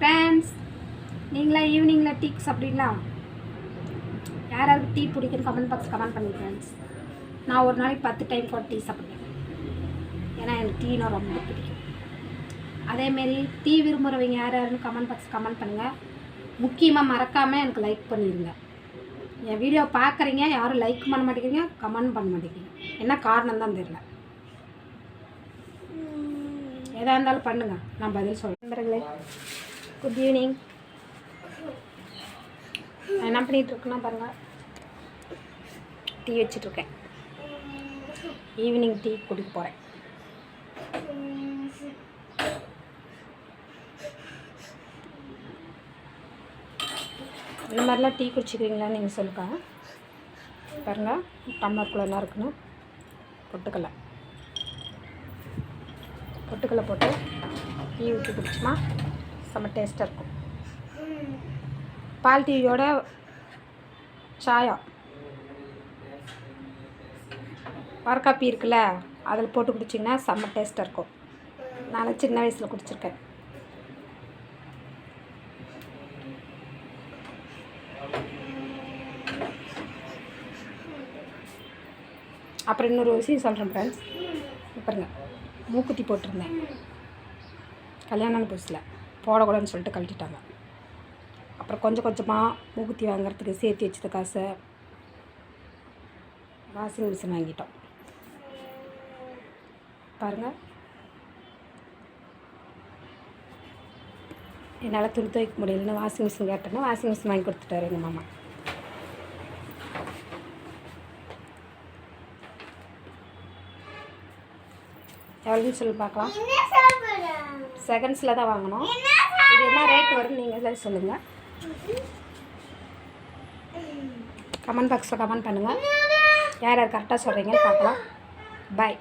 Friends, நீங்களாம் ஈவினிங்கில் tea சாப்பிடுவீங்களா? யாராவது டீ பிடிக்குன்னு கமெண்ட் பாக்ஸ் கமெண்ட் பண்ணி ஃப்ரெண்ட்ஸ். நான் ஒரு நாளைக்கு 10 டைம் கூட டீ சாப்பிடுவேன். ஏன்னா எனக்கு டீனா ரொம்ப பிடிக்கும். அதேமாரி டீ விரும்புகிறவங்க யார் யாருன்னு கமெண்ட் பாக்ஸ் கமெண்ட் பண்ணுங்கள். முக்கியமாக மறக்காமல் எனக்கு லைக் பண்ணிடுங்க. என் வீடியோ பார்க்குறீங்க, யாரும் லைக் பண்ண மாட்டேங்கிறீங்க, கமெண்ட் பண்ண மாட்டேங்கிறீங்க. என்ன காரணம் தான் தெரியல. எதாக இருந்தாலும் பண்ணுங்கள், நான் பதில் சொல்கிறேன். நண்பர்களே, குட் ஈவினிங். நான் என்ன பண்ணிகிட்ருக்கேன்னா பாருங்கள், டீ வச்சிட்ருக்கேன். ஈவினிங் டீ குடிக்க போகிறேன். இந்த மாதிரிலாம் டீ குடிச்சிக்கிறீங்களான்னு நீங்கள் சொல்லுங்க. பாருங்கள், டம்ளருக்குள்ள என்ன இருக்குன்னு பொட்டுக்கல்லை போட்டு டீ ஊற்றி குடிச்சோமா செம்ம டேஸ்ட்டாக இருக்கும். பால் டீயோட சாயம் வரக்காப்பி இருக்குல்ல, அதில் போட்டு குடிச்சிங்கன்னா செம்ம டேஸ்ட்டாக இருக்கும். நான் சின்ன வயசில் குடிச்சிருக்கேன். அப்புறம் இன்னொரு விஷயம் சொல்கிறேன் ஃப்ரெண்ட்ஸ். பாருங்க, மூக்குத்தி போட்டிருந்தேன் கல்யாணம் புதுசில், போடக்கூடாதுன்னு சொல்லிட்டு கழட்டிட்டாங்க. அப்புறம் கொஞ்சம் கொஞ்சமாக மூக்குத்தி வாங்குறதுக்கு சேர்த்து வச்சது காசை வாஷிங் மிஷின் வாங்கிட்டோம். பாருங்கள், என்னால் துணி துவைக்க முடியலன்னு வாஷிங் மிஷின் கேட்டேன்னா வாஷிங் மிஷின் வாங்கி கொடுத்துட்டாரு எங்கள் மாமா. எவ்வளோன்னு சொல்லி பார்க்கலாம். செகண்ட்ஸில் தான் வாங்கணும். இது என்ன ரேட் வரும்னு நீங்கள் சொல்லுங்கள். கமெண்ட் பாக்ஸில் கமெண்ட் பண்ணுங்கள். யார் யார் கரெக்டாக சொல்கிறீங்கன்னு பார்க்கலாம். பாய்.